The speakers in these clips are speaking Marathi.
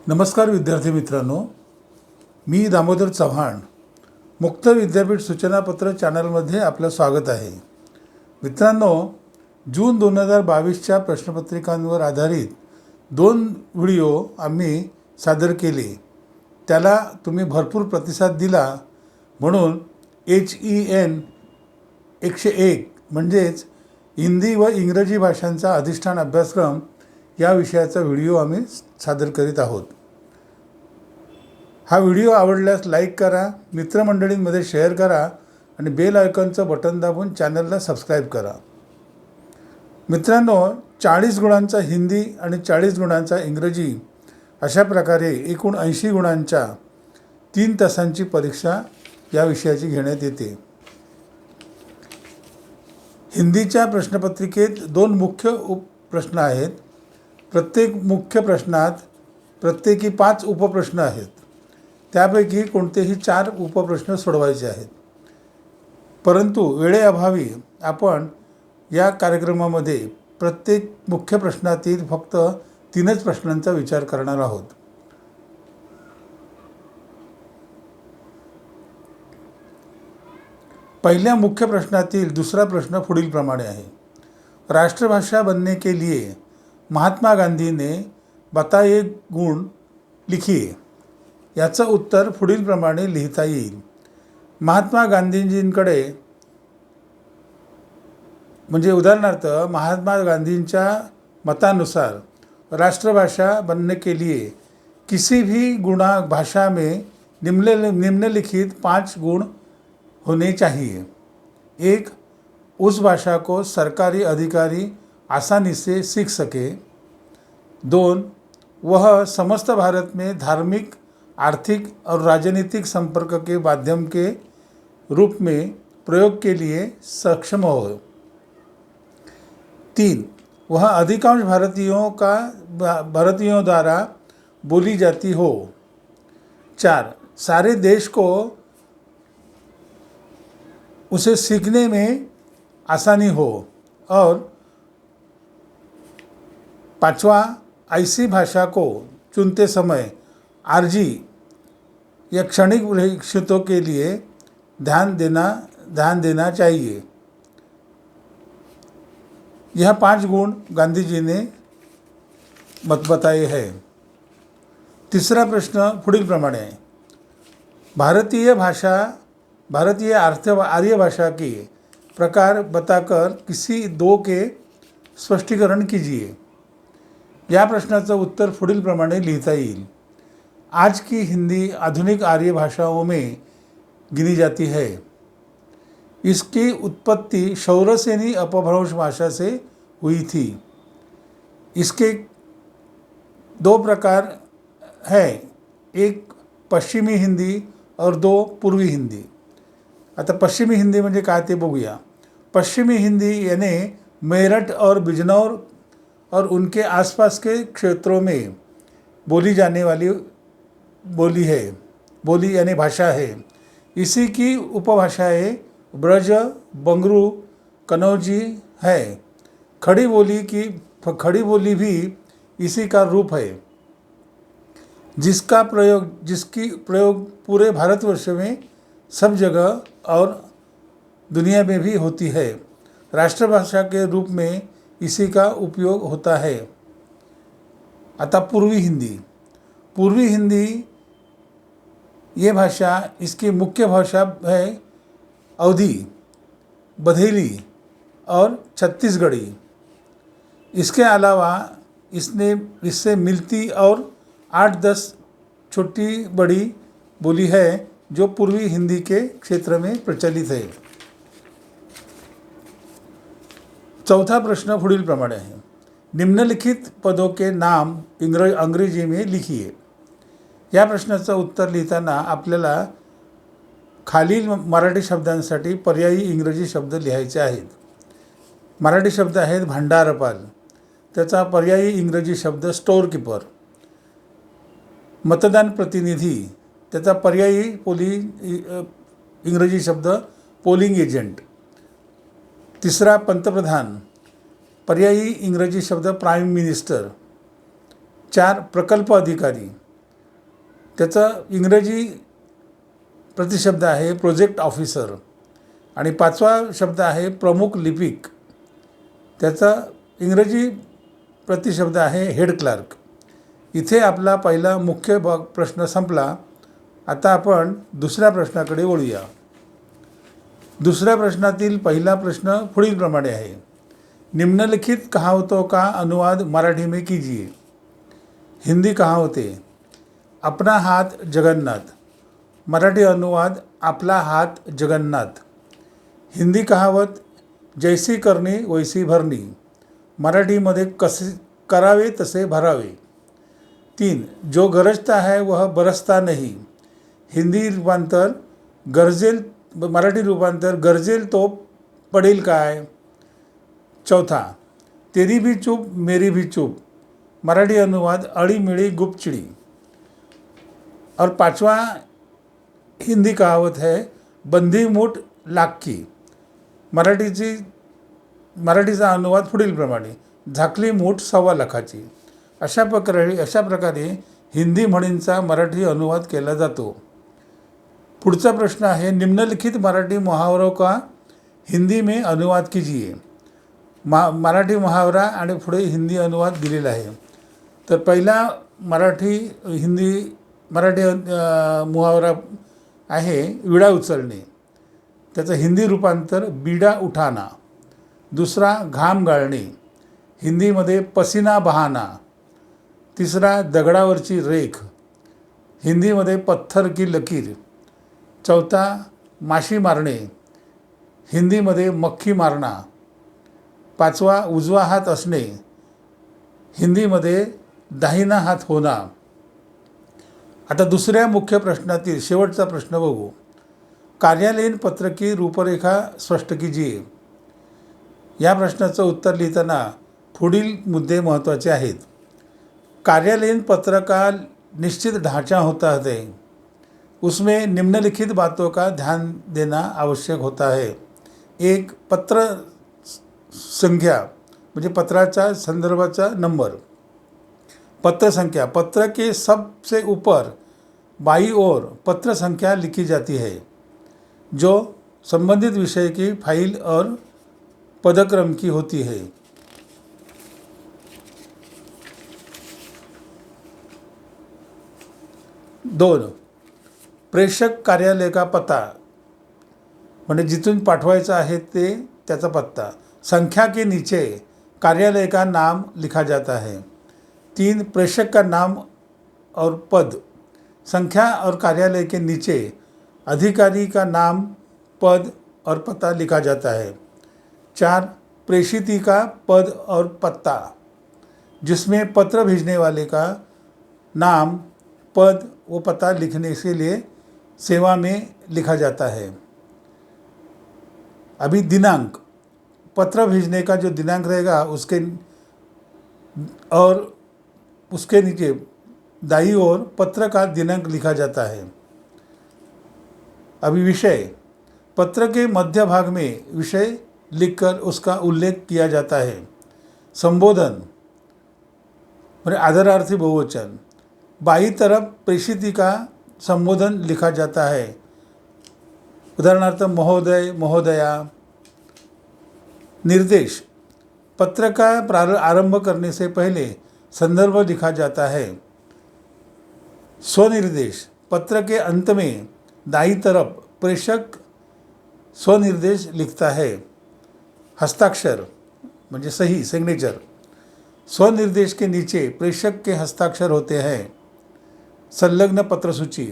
नमस्कार विद्यार्थी मित्रांनो, मी दामोदर चव्हाण मुक्त विद्यापीठ सूचनापत्र चॅनलमध्ये आपलं स्वागत आहे. मित्रांनो, जून 2022च्या प्रश्नपत्रिकांवर आधारित 2 व्हिडिओ आम्ही सादर केले. त्याला तुम्ही भरपूर प्रतिसाद दिला, म्हणून HEN 101 म्हणजेच हिंदी व इंग्रजी भाषांचा अधिष्ठान अभ्यासक्रम या विषयाचा व्हिडिओ आम्ही सादर करीत आहोत. हा व्हिडिओ आवडल्यास लाईक करा, मित्रमंडळींमध्ये शेअर करा आणि बेल आयकॉनचं बटन दाबून चॅनलला सबस्क्राईब करा. मित्रांनो, 40 गुणांचा हिंदी आणि 40 गुणांचा इंग्रजी अशा प्रकारे एकूण 80 गुणांच्या 3 तासांची परीक्षा या विषयाची घेण्यात येते. हिंदीच्या प्रश्नपत्रिकेत 2 मुख्य प्रश्न आहेत. प्रत्येक मुख्य प्रश्नात प्रत्येकी 5 उपप्रश्न आहेत. त्यापैकी कोणतेही 4 उपप्रश्न सोडवायचे आहेत. परंतु वेळेअभावी आपण या कार्यक्रमामध्ये प्रत्येक मुख्य प्रश्नातील फक्त 3च प्रश्नांचा विचार करणार आहोत. पहिल्या मुख्य प्रश्नातील दुसरा प्रश्न पुढीलप्रमाणे आहे. राष्ट्रभाषा बनने के लिए महात्मा गांधी ने बताए गुण लिखिए. याचं उत्तर पुढीलप्रमाणे लिहिता येईल. महात्मा गांधीजींकडे म्हणजे उदाहरणार्थ महात्मा गांधींच्या मतानुसार राष्ट्रभाषा बनने के लिए किसी भी भाषा में निम्नलिखित 5 गुण होने चाहिए. 1. उस भाषा को सरकारी अधिकारी आसानी से सीख सके. 2. वह समस्त भारत में धार्मिक, आर्थिक और राजनीतिक संपर्क के माध्यम के रूप में प्रयोग के लिए सक्षम हो. 3. वह अधिकांश भारतीयों द्वारा बोली जाती हो. 4. सारे देश को उसे सीखने में आसानी हो. और 5वां, ऐसी भाषा को चुनते समय आरजी या क्षणिक लक्ष्यों के लिए ध्यान देना चाहिए. यह 5 गुण गांधी जी ने बताए हैं. तीसरा प्रश्न पुढीलप्रमाणे आहे. भारतीय आर्य भाषा के प्रकार बताकर किसी 2 के स्पष्टीकरण कीजिए. या प्रश्नाचं उत्तर पुढीलप्रमाणे लिहिता येईल. आज की हिंदी आधुनिक आर्य भाषाओं में गिनी जाती है. इसकी उत्पत्ति शौरसेनी अपभ्रंश भाषा से हुई थी. इसके 2 प्रकार हैं, एक पश्चिमी हिंदी और 2 पूर्वी हिंदी. आता पश्चिमी हिंदी म्हणजे काय ते बघूया. पश्चिमी हिंदी यानी मेरठ और बिजनौर और उनके आसपास के क्षेत्रों में बोली जाने वाली बोली यानी भाषा है. इसी की उपभाषाएं ब्रज, बंगरू, कनौजी है. खड़ी बोली भी इसी का रूप है, जिसकी प्रयोग पूरे भारतवर्ष में सब जगह और दुनिया में भी होती है. राष्ट्रभाषा के रूप में इसी का उपयोग होता है. आता पूर्वी हिंदी ये भाषा, इसकी मुख्य भाषा है अवधी, बघेली और छत्तीसगढ़ी. इसके अलावा इससे मिलती और 8-10 छोटी बड़ी बोली है जो पूर्वी हिंदी के क्षेत्र में प्रचलित है. चौथा प्रश्न पुढीलप्रमाणे आहे. निम्नलिखित पदों के नाम अंग्रेजी में लिखिए. या प्रश्नाचं उत्तर लिहिताना आपल्याला खालील मराठी शब्दांसाठी पर्यायी इंग्रजी शब्द लिहायचे आहेत. मराठी शब्द आहेत भांडारपाल, त्याचा पर्यायी इंग्रजी शब्द स्टोअर कीपर. मतदान प्रतिनिधी, त्याचा पर्यायी इंग्रजी शब्द पोलिंग एजंट. तिसरा पंतप्रधान, पर्यायी इंग्रजी शब्द प्राईम मिनिस्टर. 4 प्रकल्प अधिकारी, त्याचा इंग्रजी प्रतिशब्द आहे प्रोजेक्ट ऑफिसर आणि 5वा शब्द आहे प्रमुख लिपिक. त्याचा इंग्रजी प्रतिशब्द आहे हेड क्लार्क. इथे आपला पहिला मुख्य प्रश्न संपला. आता आपण दुसऱ्या प्रश्नाकडे वळूया. दुसऱ्या प्रश्नातील पहिला प्रश्न पुढीलप्रमाणे आहे. निम्नलिखित कहावतों का अनुवाद मराठी में कीजिए. हिंदी कहावतें. अपना हात जगन्नाथ. मराठी अनुवाद आपला हात जगन्नाथ. हिंदी कहावत जैसी करणी वैसी भरणी. मराठीमध्ये कसे करावे तसे भरावे. 3 जो गरजता है वह बरसता नहीं. हिंदी रूपांतर मराठी रूपांतर गरजेल तो पडेल काय. 4 तेरी भी चूप मेरी भी चूप. मराठी अनुवाद अळीमिळी गुपचिडी. और 5वां हिंदी कहावत है बंदी मूठ लाखी. मराठीचा अनुवाद पुढीलप्रमाणे झाकली मूठ 1.25 लाखाची. अशा प्रकारे हिंदी म्हणींचा मराठी अनुवाद केला जातो. पुढचा प्रश्न आहे निम्नलिखित मराठी मुहावरों का हिंदी में अनुवाद कीजिए. मराठी मुहावरा आणि पुढे हिंदी अनुवाद दिलेला आहे. तर पहिला मराठी मुहावरा आहे विडा उचलणे. त्याचं हिंदी रूपांतर बीडा उठाना. दुसरा घाम गाळणे. हिंदीमध्ये पसीना बहाना. तिसरा दगडावरची रेख. हिंदीमध्ये पत्थर की लकीर. 4 माशी मारणे. हिंदीमध्ये मक्खी मारणा. 5 उजवा हात असणे. हिंदीमध्ये दाहिना हात होना. आता दुसऱ्या मुख्य प्रश्नातील शेवटचा प्रश्न बघू. कार्यालयीन पत्र की रूपरेखा स्पष्ट कीजिए. या प्रश्नाचं उत्तर लिहिताना पुढील मुद्दे महत्त्वाचे आहेत. कार्यालयीन पत्र का निश्चित ढांचा होता है. उसमें निम्नलिखित बातों का ध्यान देना आवश्यक होता है. 1 पत्र संख्या म्हणजे पत्राचा संदर्भाचा नंबर. पत्र संख्या पत्र के सबसे ऊपर बाईं ओर पत्र संख्या लिखी जाती है जो संबंधित विषय की फाइल और पदक्रम की होती है. 2 प्रेषक कार्यालय का पता म्हणजे जिथून पाठवायचं आहे ते त्याचा पत्ता. संख्या के नीचे कार्यालय का नाम लिखा जाता है. 3 प्रेषक का नाम और पद. संख्या और कार्यालय के नीचे अधिकारी का नाम पद और पता लिखा जाता है. 4 प्रेषिती का पद और पत्ता जिसमें पत्र भेजने वाले का नाम पद वो पता लिखने के लिए सेवा में लिखा जाता है. अभी दिनांक. पत्र भेजने का जो दिनांक रहेगा उसके नीचे दाईं ओर पत्र का दिनांक लिखा जाता है. अभी विषय. पत्र के मध्य भाग में विषय लिखकर उसका उल्लेख किया जाता है. संबोधन म्हणजे आदरार्थी बहुवचन. बाईं तरफ प्रेषिती का संबोधन लिखा जाता है. उदाहरणार्थ महोदय महोदया. निर्देश. पत्र का आरंभ करने से पहले संदर्भ लिखा जाता है. स्वनिर्देश. पत्र के अंत में दाईं तरफ प्रेषक स्वनिर्देश लिखता है. हस्ताक्षर म्हणजे सही सिग्नेचर. स्वनिर्देश के नीचे प्रेषक के हस्ताक्षर होते हैं. संलग्न पत्र सूची.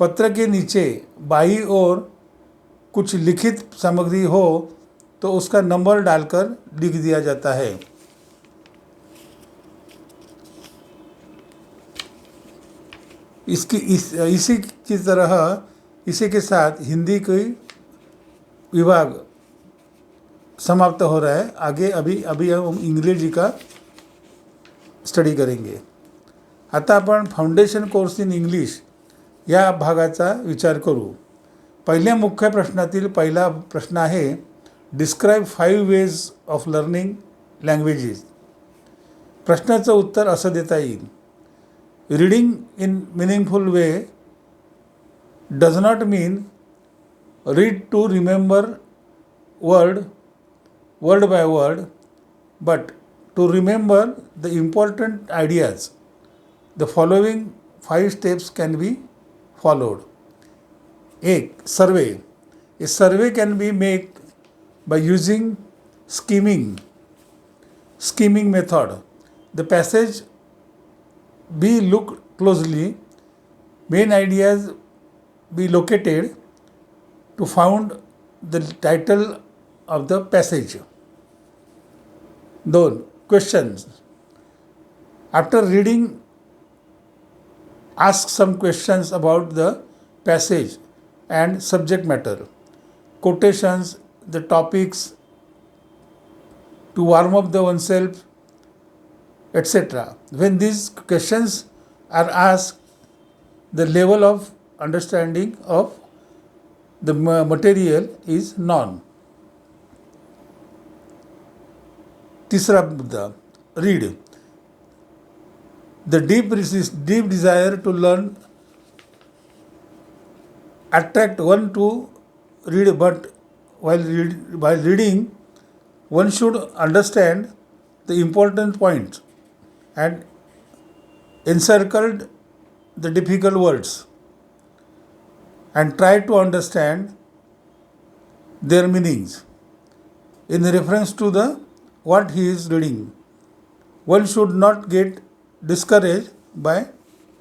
पत्र के नीचे बाईं ओर कुछ लिखित सामग्री हो तो उसका नंबर डालकर लिख दिया जाता है. इसी के साथ हिंदी की विभाग समाप्त हो रहा है. आगे अभी हम इंग्रजी का स्टडी करेंगे. आता आपण फाउंडेशन कोर्स इन इंग्लिश या भागाचा विचार करू. पहिल्या मुख्य प्रश्नातील पहिला प्रश्न आहे describe 5 ways of learning languages. प्रश्नाचं उत्तर असं देता येईल. Reading in meaningful way does not mean read to remember word by word, but to remember the important ideas. The following 5 steps can be followed. 1. Survey. A survey can be made by using scheming method. The passage be looked closely, main ideas be located to found the title of the passage. 2. Questions. After reading, ask some questions about the passage and subject matter, quotations, the topics, to warm up the oneself, etc. When these questions are asked, the level of understanding of the material is known. तीसरा मुद्दा, read. The deep desire to learn attract one to read, but while reading, one should understand the important points and encircled the difficult words and try to understand their meanings in reference to the what he is reading. One should not get discouraged by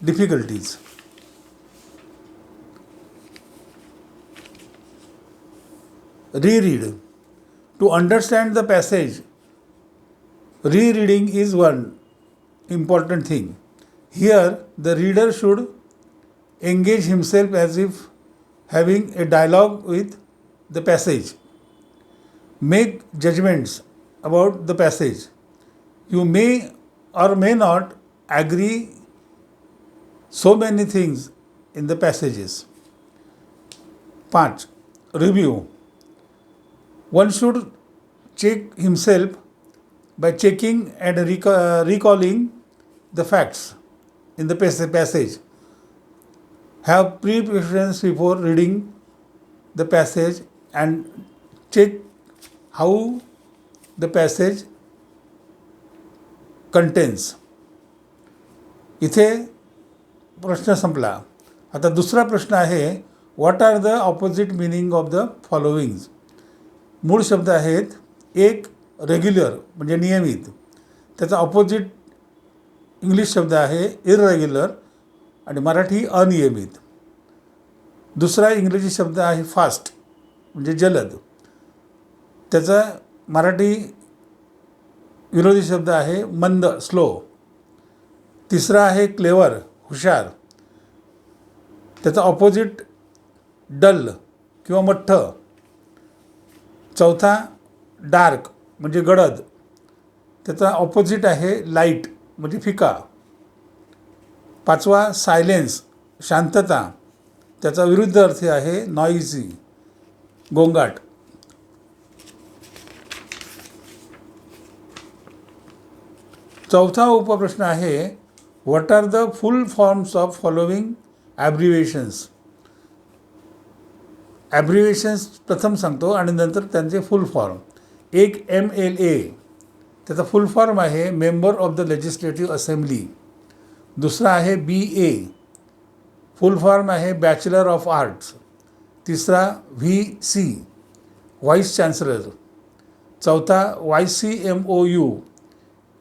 difficulties. Reread. To understand the passage, rereading is one important thing. Here, the reader should engage himself as if having a dialogue with the passage. Make judgments about the passage. You may or may not agree so many things in the passages. 5. Review. One should check himself by checking and recalling the facts in the passage. Have pre-preference before reading the passage and check how the passage contains. इथे प्रश्न संपला. आता दुसरा प्रश्न आहे, what are the opposite meaning of the followings. मूळ शब्द आहेत. एक रेग्युलर म्हणजे नियमित, त्याचा ऑपोजिट इंग्लिश शब्द आहे इररेग्युलर आणि मराठी अनियमित. दुसरा इंग्रजी शब्द आहे फास्ट म्हणजे जलद, त्याचा मराठी विरोधी शब्द आहे मंद स्लो. तिसरा आहे क्लेवर हुशार, त्याचा ऑपोजिट डल किंवा मठ्ठ. चौथा डार्क म्हणजे गडद, त्याचा ऑपोजिट आहे लाईट म्हणजे फिका. पाचवा सायलेन्स शांतता, त्याचा विरुद्ध अर्थ आहे नॉइझी गोंगाट. चौथा उपप्रश्न आहे, what are the full forms of following abbreviations. Abbreviations प्रथम सांगतो आणि नंतर त्यांचे फुल फॉर्म. एक MLA, त्याचा फुल फॉर्म आहे member of the legislative assembly. दुसरा आहे BA, फुल फॉर्म आहे बॅचलर ऑफ आर्ट्स. तिसरा VC, व्हाईस चान्सलर. चौथा YCMOU,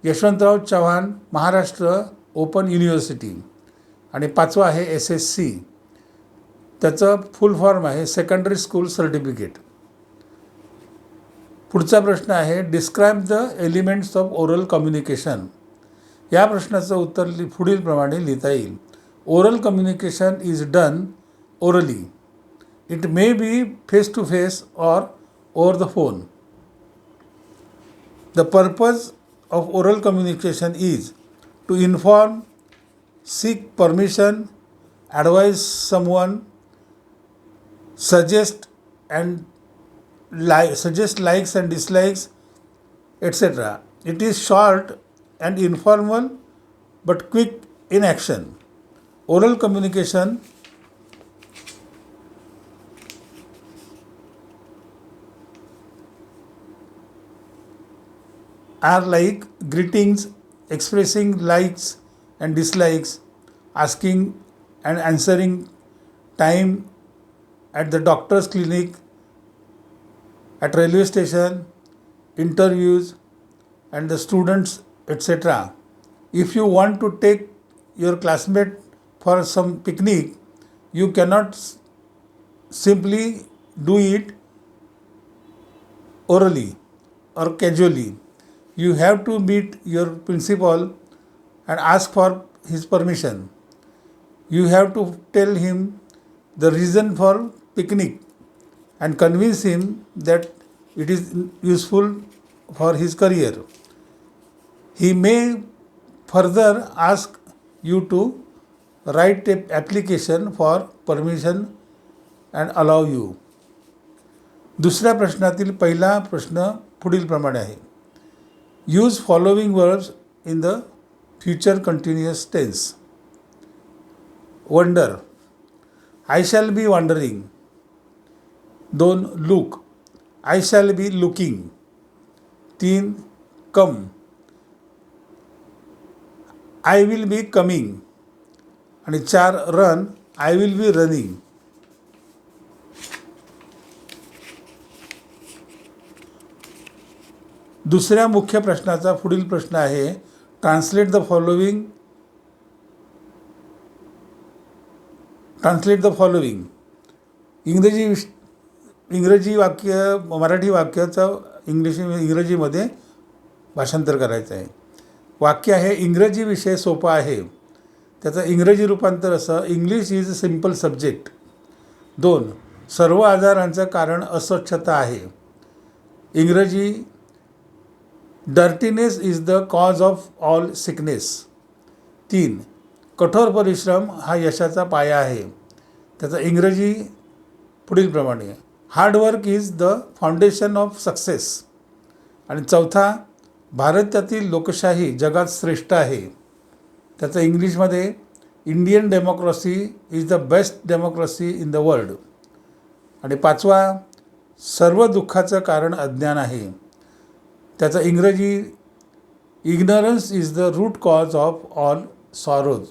Yashwantrao Chavan Maharashtra open university. आणि पाचवा आहे SSC, त्याचं फुल फॉर्म आहे सेकंडरी स्कूल सर्टिफिकेट. पुढचा प्रश्न आहे, describe the elements of oral communication. या प्रश्नाचं उत्तर पुढील प्रमाणे लिहिता येईल. Oral communication is done orally. It may be face to face और over the phone. The purpose of oral communication is to inform, seek permission, advise someone, suggest likes and dislikes, etc. It is short and informal but quick in action. Oral communication are like greetings, expressing likes and dislikes, asking and answering time at the doctor's clinic, at railway station, interviews, and the students, etc. If you want to take your classmate for some picnic, you cannot simply do it orally or casually. You have to meet your principal and ask for his permission. You have to tell him the reason for picnic and convince him that it is useful for his career. He may further ask you to write an application for permission and allow you. दुसऱ्या प्रश्नातील पहिला प्रश्न पुढील प्रमाणे आहे. Use following verbs in the future continuous tense. Wonder, I shall be wondering. 2. Look, I shall be looking. 3. Come, I will be coming. आणि 4. Run, I will be running. दुसऱ्या मुख्य प्रश्नाचा पुढील प्रश्न आहे. Translate the following. इंग्रजी वाक्य मराठी वाक्याचं इंग्रजीमध्ये भाषांतर करायचं आहे. वाक्य आहे, इंग्रजी विषय सोपा आहे. त्याचं इंग्रजी रूपांतर असं, English is a simple subject. 2. सर्व आजारांचं कारण अस्वच्छता आहे. इंग्रजी, dirtiness is the cause of all sickness. 3. कठोर परिश्रम हा यशाचा पाया आहे. त्याचं इंग्रजी पुढीलप्रमाणे, hard work is the foundation of success. आणि 4. भारतातील लोकशाही जगात श्रेष्ठ आहे. त्याचं इंग्लिशमध्ये, Indian democracy is the best democracy in the world. आणि 5. सर्व दुःखाचं कारण अज्ञान आहे. त्याचं इंग्रजी, ignorance is the root cause of all sorrows.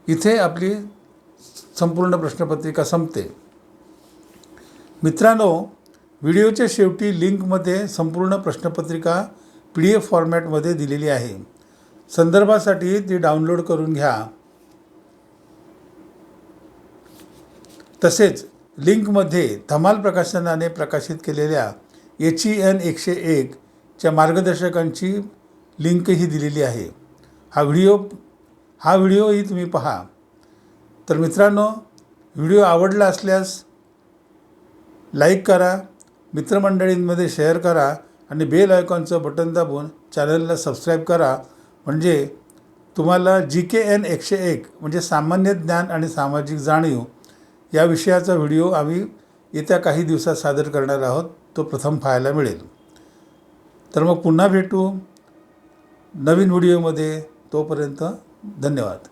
इथे आपली संपूर्ण प्रश्नपत्रिका संपते. मित्रांनो, व्हिडिओच्या शेवटी लिंकमध्ये संपूर्ण प्रश्नपत्रिका PDF फॉर्मॅटमध्ये दिलेली आहे. संदर्भासाठी ती डाउनलोड करून घ्या. तसेच लिंकमध्ये धमाल प्रकाशनाने प्रकाशित केलेल्या HEN 101 च्या मार्गदर्शकांची लिंकही दिलेली आहे. हा व्हिडिओही तुम्ही पहा. तर मित्रांनो, व्हिडिओ आवडला असल्यास लाईक करा, मित्रमंडळींमध्ये शेअर करा आणि बेल आयकॉनचं बटन दाबून चॅनलला सबस्क्राईब करा. म्हणजे तुम्हाला GKN 101 म्हणजे सामान्य ज्ञान आणि सामाजिक जाणीव या विषयाचा व्हिडिओ आम्ही येत्या काही दिवसात सादर करणार आहोत, तो प्रथम पाहायला मिळेल. तर मग पुन्हा भेटू नवीन व्हिडिओमध्ये. तोपर्यंत धन्यवाद.